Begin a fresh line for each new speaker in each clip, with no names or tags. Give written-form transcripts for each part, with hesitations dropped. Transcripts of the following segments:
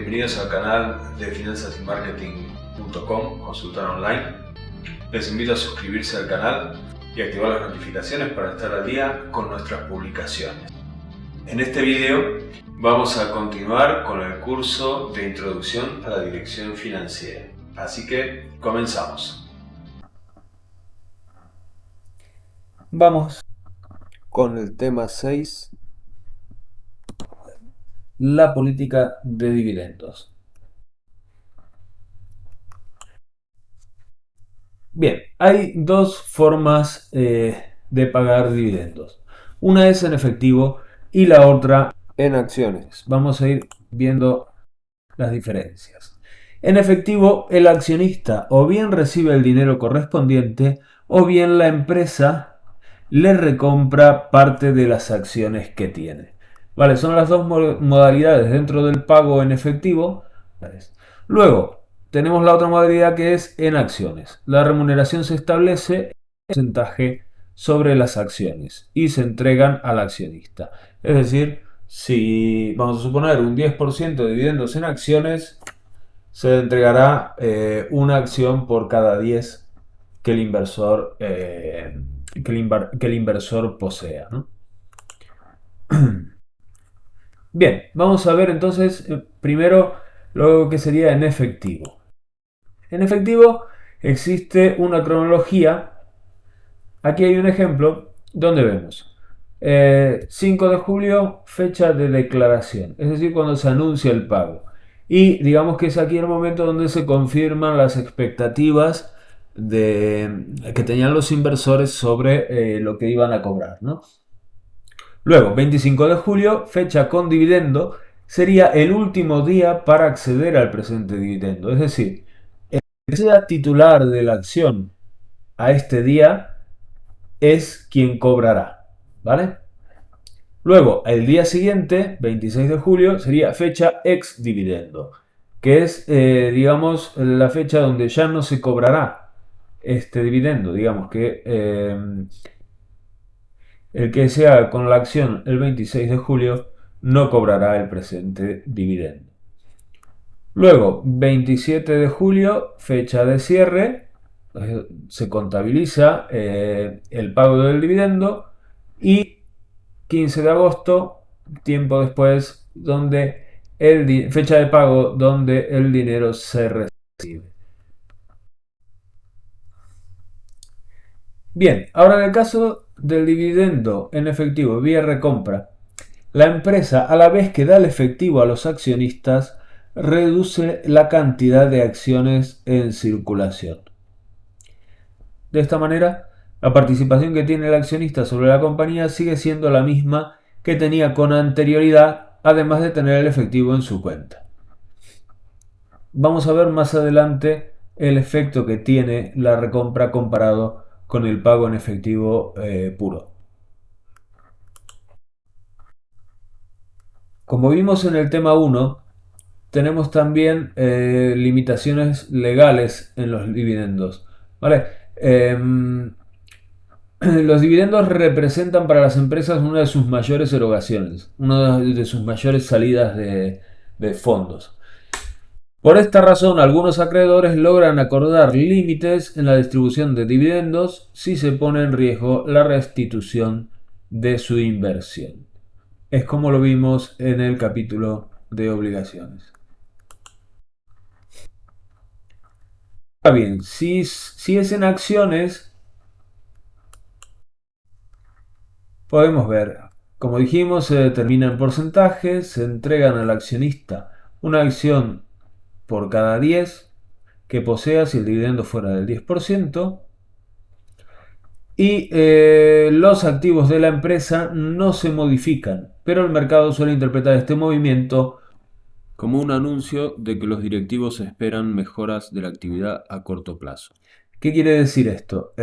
bienvenidos al canal de finanzasymarketing.com, consultor online. Les invito a suscribirse al canal y activar las notificaciones para estar al día con nuestras publicaciones. En este video vamos a continuar con el curso de introducción a la dirección financiera. Así que comenzamos.
Vamos con el tema 6, la política de dividendos. Bien, hay dos formas de pagar dividendos. Una es en efectivo y la otra en acciones. Vamos a ir viendo las diferencias. En efectivo, el accionista o bien recibe el dinero correspondiente o bien la empresa le recompra parte de las acciones que tiene. Vale, son las dos modalidades dentro del pago en efectivo. Luego, tenemos la otra modalidad que es en acciones. La remuneración se establece en porcentaje sobre las acciones y se entregan al accionista. Es decir, si vamos a suponer un 10% de dividendos en acciones, se entregará una acción por cada 10 que el inversor, que el inversor posea, ¿no? Bien, vamos a ver entonces primero lo que sería en efectivo. En efectivo existe una cronología. Aquí hay un ejemplo donde vemos 5 de julio, fecha de declaración, es decir, cuando se anuncia el pago. Y digamos que es aquí el momento donde se confirman las expectativas que tenían los inversores sobre lo que iban a cobrar, ¿no? Luego, 25 de julio, fecha con dividendo, sería el último día para acceder al presente dividendo. Es decir, el que sea titular de la acción a este día es quien cobrará, ¿vale? Luego, el día siguiente, 26 de julio, sería fecha ex dividendo, que es, digamos, la fecha donde ya no se cobrará este dividendo. Digamos que el que se haga con la acción el 26 de julio no cobrará el presente dividendo. Luego, 27 de julio, fecha de cierre, se contabiliza el pago del dividendo, y 15 de agosto, tiempo después, fecha de pago donde el dinero se recibe. Bien, ahora en el caso del dividendo en efectivo vía recompra, la empresa, a la vez que da el efectivo a los accionistas, reduce la cantidad de acciones en circulación. De esta manera, la participación que tiene el accionista sobre la compañía sigue siendo la misma que tenía con anterioridad, además de tener el efectivo en su cuenta. Vamos a ver más adelante el efecto que tiene la recompra comparado con el pago en efectivo puro. Como vimos en el tema 1, tenemos también limitaciones legales en los dividendos, ¿vale? Los dividendos representan para las empresas una de sus mayores erogaciones, una de sus mayores salidas de fondos. Por esta razón, algunos acreedores logran acordar límites en la distribución de dividendos si se pone en riesgo la restitución de su inversión. Es como lo vimos en el capítulo de obligaciones. Ahora bien, si es en acciones, podemos ver, como dijimos, se determinan porcentajes, se entregan al accionista una acción por cada 10 que posea si el dividendo fuera del 10%, y los activos de la empresa no se modifican, pero el mercado suele interpretar este movimiento como un anuncio de que los directivos esperan mejoras de la actividad a corto plazo. ¿Qué quiere decir esto?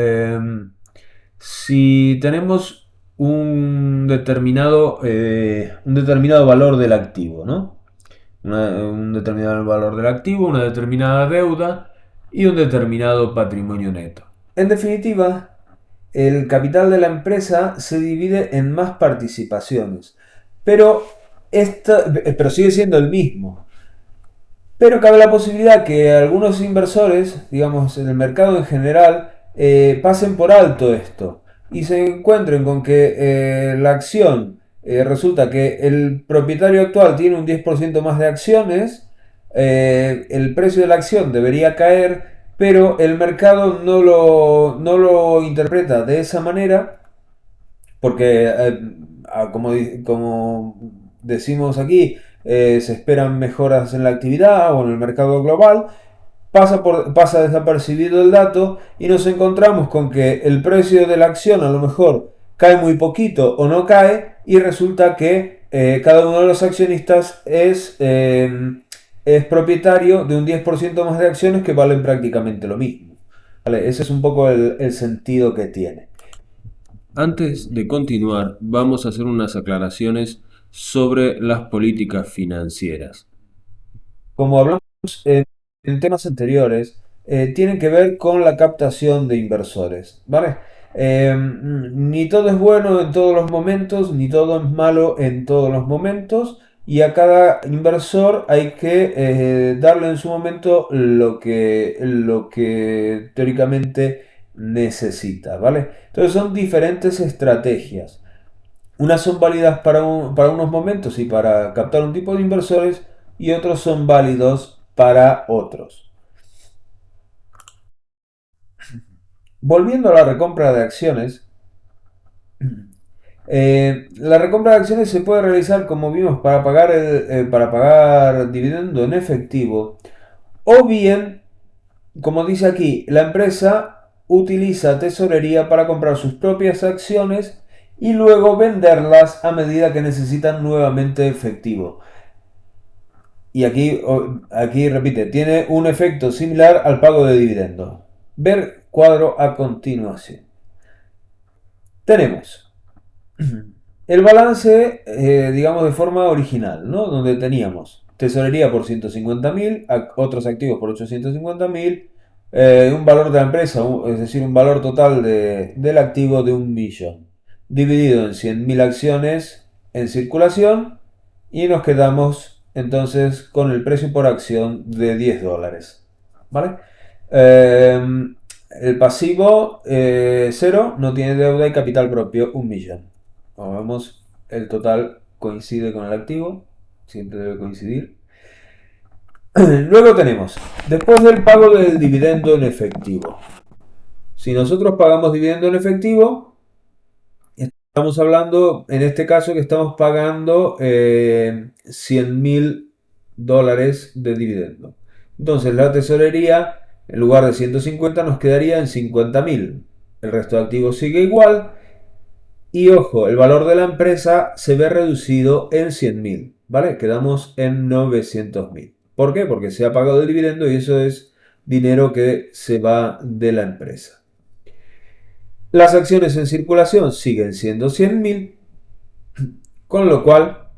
Si tenemos un determinado valor del activo, ¿no? Un determinado valor del activo, una determinada deuda y un determinado patrimonio neto. En definitiva, el capital de la empresa se divide en más participaciones, pero sigue siendo el mismo. Pero cabe la posibilidad que algunos inversores, digamos en el mercado en general, pasen por alto esto y se encuentren con que la acción resulta que el propietario actual tiene un 10% más de acciones, el precio de la acción debería caer, pero el mercado no lo interpreta de esa manera porque, como decimos aquí, se esperan mejoras en la actividad o en el mercado global, pasa desapercibido el dato y nos encontramos con que el precio de la acción a lo mejor cae muy poquito o no cae y resulta que cada uno de los accionistas es propietario de un 10% más de acciones que valen prácticamente lo mismo. ¿Vale? Ese es un poco el sentido que tiene.
Antes de continuar, vamos a hacer unas aclaraciones sobre las políticas financieras.
Como hablamos en temas anteriores, tienen que ver con la captación de inversores, ¿vale? Ni todo es bueno en todos los momentos, ni todo es malo en todos los momentos, y a cada inversor hay que darle en su momento lo que teóricamente necesita, ¿vale? Entonces son diferentes estrategias. Unas son válidas para unos momentos y para captar un tipo de inversores y otros son válidos para otros. Volviendo a la recompra de acciones, la recompra de acciones se puede realizar, como vimos, para pagar dividendo en efectivo, o bien, como dice aquí, la empresa utiliza tesorería para comprar sus propias acciones y luego venderlas a medida que necesitan nuevamente efectivo. Y aquí repite, tiene un efecto similar al pago de dividendos. Ver cuadro a continuación. Tenemos el balance, digamos, de forma original, ¿no? Donde teníamos tesorería por 150.000, otros activos por 850.000, un valor de la empresa, es decir, un valor total del activo de 1.000.000, dividido en 100.000 acciones en circulación y nos quedamos entonces con el precio por acción de $10. ¿Vale? El pasivo 0, no tiene deuda y capital propio 1.000.000. Como vemos, el total coincide con el activo, siempre debe coincidir. Luego tenemos, después del pago del dividendo en efectivo. Si nosotros pagamos dividendo en efectivo, estamos hablando, en este caso, que estamos pagando $100.000 de dividendo. Entonces la tesorería, en lugar de 150, nos quedaría en 50.000. El resto de activos sigue igual. Y ojo, el valor de la empresa se ve reducido en 100.000, ¿vale? Quedamos en 900.000. ¿Por qué? Porque se ha pagado el dividendo y eso es dinero que se va de la empresa. Las acciones en circulación siguen siendo 100.000, con lo cual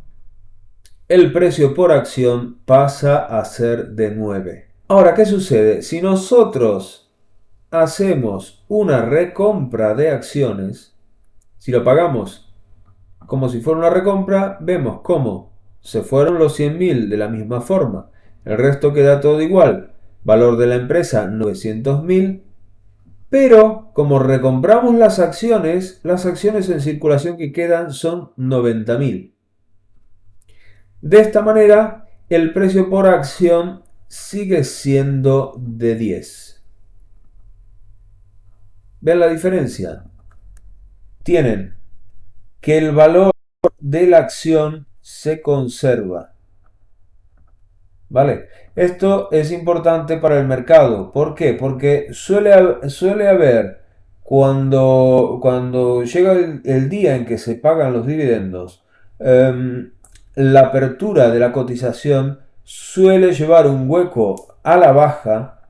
el precio por acción pasa a ser de 9. Ahora, ¿qué sucede? Si nosotros hacemos una recompra de acciones, si lo pagamos como si fuera una recompra, vemos cómo se fueron los 100.000 de la misma forma. El resto queda todo igual. Valor de la empresa 900.000. Pero como recompramos las acciones en circulación que quedan son 90.000. De esta manera, el precio por acción sigue siendo de 10. ¿Ven la diferencia? Tienen que el valor de la acción se conserva. ¿Vale? Esto es importante para el mercado. ¿Por qué? Porque suele haber, cuando llega el día en que se pagan los dividendos, la apertura de la cotización suele llevar un hueco a la baja,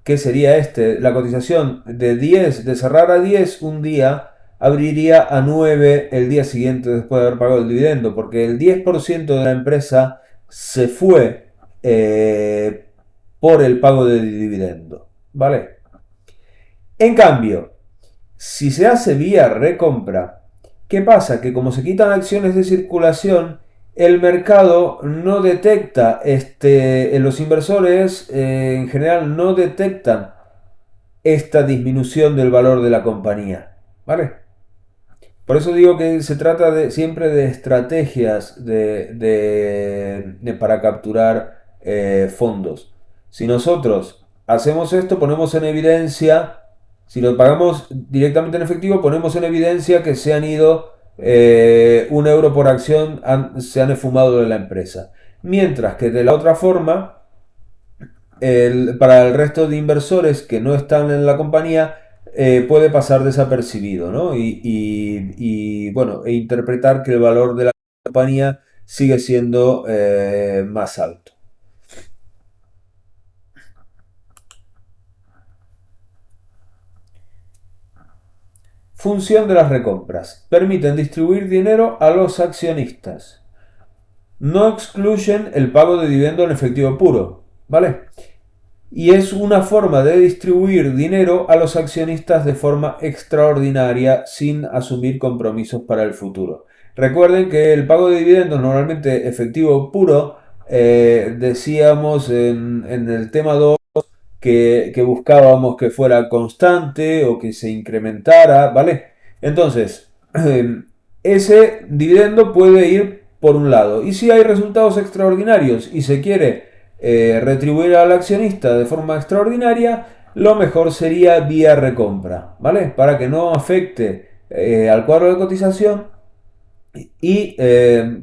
que sería la cotización de cerrar a 10 un día, abriría a 9 el día siguiente después de haber pagado el dividendo, porque el 10% de la empresa se fue por el pago de dividendo, ¿vale? En cambio, si se hace vía recompra, ¿qué pasa? Que como se quitan acciones de circulación, el mercado no detecta, los inversores en general no detectan esta disminución del valor de la compañía, ¿vale? Por eso digo que se trata siempre de estrategias para capturar fondos. Si nosotros hacemos esto, ponemos en evidencia, si lo pagamos directamente en efectivo, ponemos en evidencia que se han ido 1 euro por acción, se han esfumado de la empresa. Mientras que de la otra forma, para el resto de inversores que no están en la compañía, puede pasar desapercibido, ¿no? Bueno, e interpretar que el valor de la compañía sigue siendo más alto. Función de las recompras. Permiten distribuir dinero a los accionistas. No excluyen el pago de dividendo en efectivo puro, ¿vale? Y es una forma de distribuir dinero a los accionistas de forma extraordinaria sin asumir compromisos para el futuro. Recuerden que el pago de dividendos, normalmente efectivo puro, decíamos en el tema 2 que buscábamos que fuera constante o que se incrementara, ¿vale? Entonces, ese dividendo puede ir por un lado. Y si hay resultados extraordinarios y se quiere retribuir al accionista de forma extraordinaria, lo mejor sería vía recompra, ¿vale? Para que no afecte al cuadro de cotización y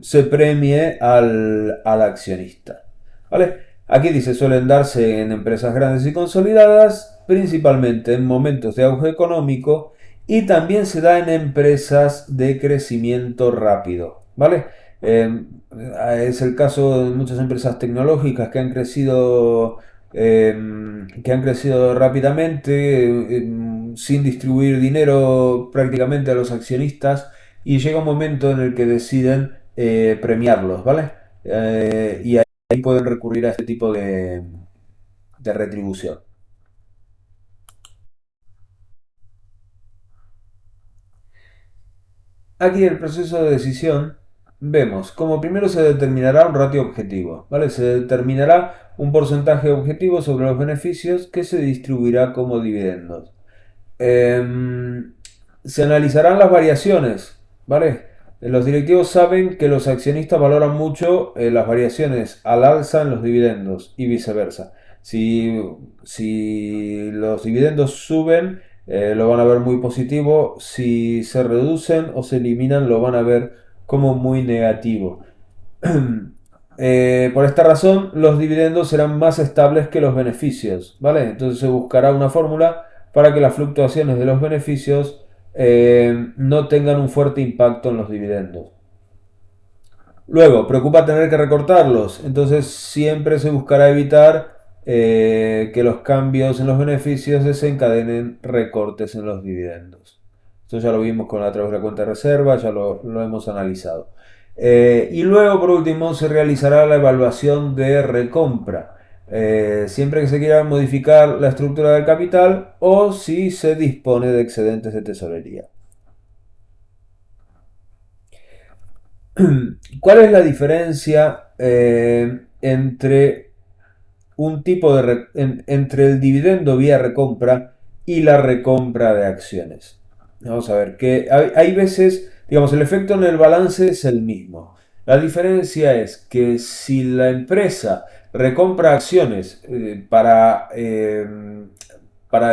se premie al accionista, ¿vale? Aquí dice, suelen darse en empresas grandes y consolidadas, principalmente en momentos de auge económico, y también se da en empresas de crecimiento rápido, ¿vale? Es el caso de muchas empresas tecnológicas que han crecido rápidamente, sin distribuir dinero prácticamente a los accionistas, y llega un momento en el que deciden premiarlos, ¿vale? Y ahí pueden recurrir a este tipo de retribución. Aquí en el proceso de decisión vemos como primero se determinará un ratio objetivo, ¿vale? Se determinará un porcentaje objetivo sobre los beneficios que se distribuirá como dividendos. Se analizarán las variaciones, ¿vale? Los directivos saben que los accionistas valoran mucho las variaciones al alza en los dividendos y viceversa. Si los dividendos suben, lo van a ver muy positivo. Si se reducen o se eliminan, lo van a ver como muy negativo. Por esta razón, los dividendos serán más estables que los beneficios, ¿vale? Entonces se buscará una fórmula para que las fluctuaciones de los beneficios no tengan un fuerte impacto en los dividendos. Luego, preocupa tener que recortarlos, entonces siempre se buscará evitar que los cambios en los beneficios desencadenen recortes en los dividendos. Esto ya lo vimos a través de la cuenta de reserva, ya lo hemos analizado. Y luego, por último, se realizará la evaluación de recompra. Siempre que se quiera modificar la estructura del capital o si se dispone de excedentes de tesorería. ¿Cuál es la diferencia entre entre el dividendo vía recompra y la recompra de acciones? Vamos a ver, que hay veces, digamos, el efecto en el balance es el mismo. La diferencia es que si la empresa recompra acciones para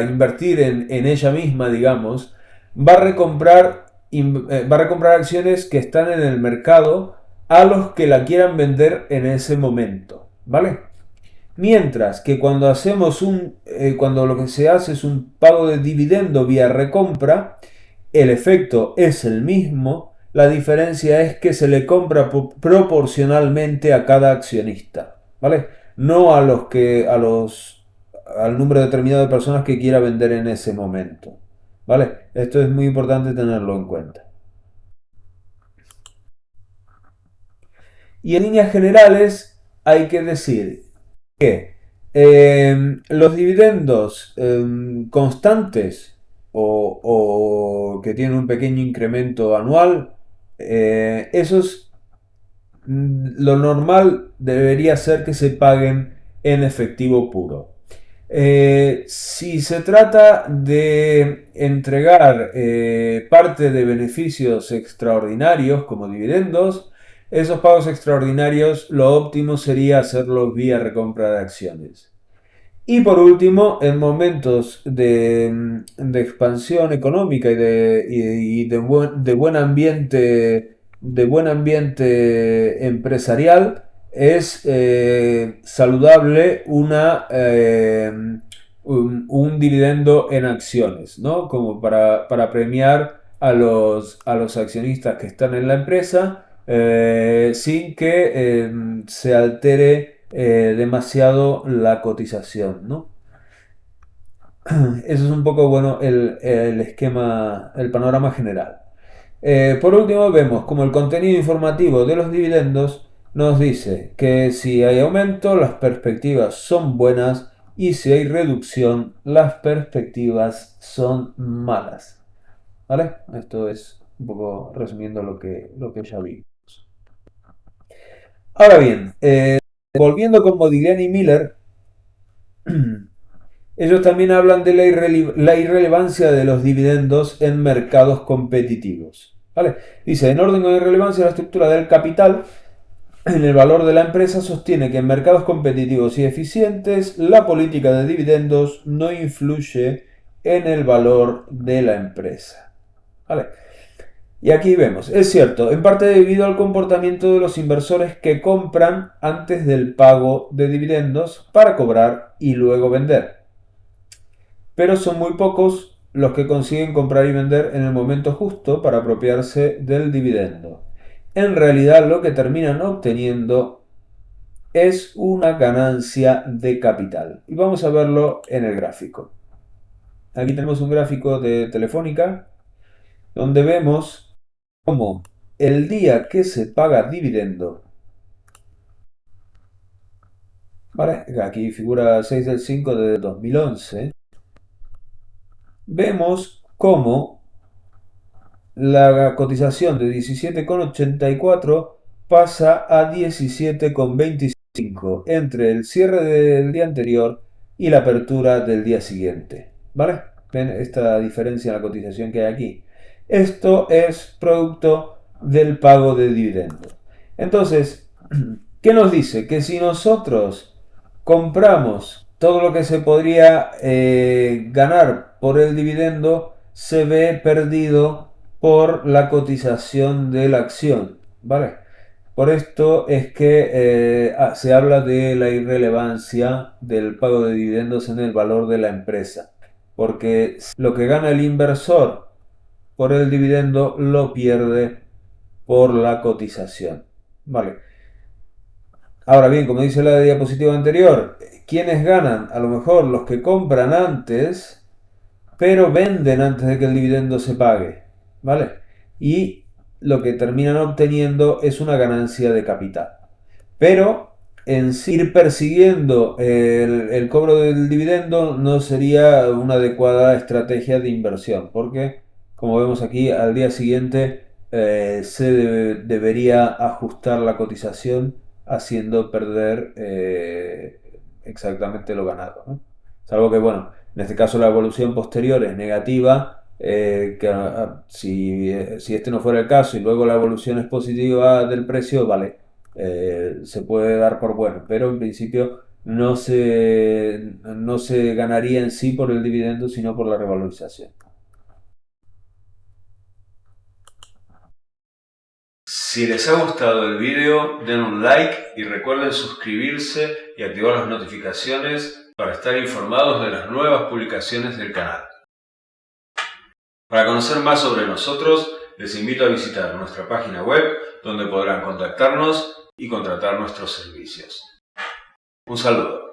invertir en ella misma, digamos, va a recomprar acciones que están en el mercado a los que la quieran vender en ese momento, ¿vale? Mientras que cuando lo que se hace es un pago de dividendo vía recompra, el efecto es el mismo, la diferencia es que se le compra proporcionalmente a cada accionista, ¿vale? No al número determinado de personas que quiera vender en ese momento, ¿vale? Esto es muy importante tenerlo en cuenta. Y en líneas generales hay que decir que los dividendos constantes o que tienen un pequeño incremento anual, esos lo normal debería ser que se paguen en efectivo puro. Si se trata de entregar parte de beneficios extraordinarios como dividendos, esos pagos extraordinarios lo óptimo sería hacerlos vía recompra de acciones. Y por último, en momentos de expansión económica y de buen ambiente empresarial, es saludable un dividendo en acciones, ¿no? Como para premiar a los accionistas que están en la empresa sin que se altere demasiado la cotización, ¿no? Eso es un poco bueno el esquema, el panorama general. Por último, vemos como el contenido informativo de los dividendos nos dice que si hay aumento, las perspectivas son buenas y si hay reducción, las perspectivas son malas. ¿Vale? Esto es un poco resumiendo lo que ya vimos. Ahora bien, volviendo con Modigliani y Miller, ellos también hablan de la irrelevancia de los dividendos en mercados competitivos. ¿Vale? Dice, en orden con irrelevancia, la estructura del capital en el valor de la empresa sostiene que en mercados competitivos y eficientes la política de dividendos no influye en el valor de la empresa. ¿Vale? Y aquí vemos, es cierto, en parte debido al comportamiento de los inversores que compran antes del pago de dividendos para cobrar y luego vender. Pero son muy pocos los que consiguen comprar y vender en el momento justo para apropiarse del dividendo. En realidad lo que terminan obteniendo es una ganancia de capital. Y vamos a verlo en el gráfico. Aquí tenemos un gráfico de Telefónica donde vemos como el día que se paga dividendo, ¿vale? Aquí figura 6 del 5 de 2011, vemos cómo la cotización de 17,84 pasa a 17,25 entre el cierre del día anterior y la apertura del día siguiente, ¿vale? ¿Ven esta diferencia en la cotización que hay aquí? Esto es producto del pago de dividendos. Entonces, ¿qué nos dice? Que si nosotros compramos todo lo que se podría ganar por el dividendo, se ve perdido por la cotización de la acción, ¿vale? Por esto es que se habla de la irrelevancia del pago de dividendos en el valor de la empresa, porque lo que gana el inversor por el dividendo lo pierde por la cotización. Vale. Ahora bien, como dice la diapositiva anterior, ¿quiénes ganan? A lo mejor los que compran antes, pero venden antes de que el dividendo se pague. ¿Vale? Y lo que terminan obteniendo es una ganancia de capital. Pero en sí, ir persiguiendo el cobro del dividendo no sería una adecuada estrategia de inversión, porque como vemos aquí, al día siguiente debería ajustar la cotización haciendo perder exactamente lo ganado, ¿no? Salvo que, bueno, en este caso la evolución posterior es negativa, si este no fuera el caso y luego la evolución es positiva del precio, vale, se puede dar por bueno, pero en principio no se ganaría en sí por el dividendo, sino por la revalorización.
Si les ha gustado el video, den un like y recuerden suscribirse y activar las notificaciones para estar informados de las nuevas publicaciones del canal. Para conocer más sobre nosotros, les invito a visitar nuestra página web donde podrán contactarnos y contratar nuestros servicios. Un saludo.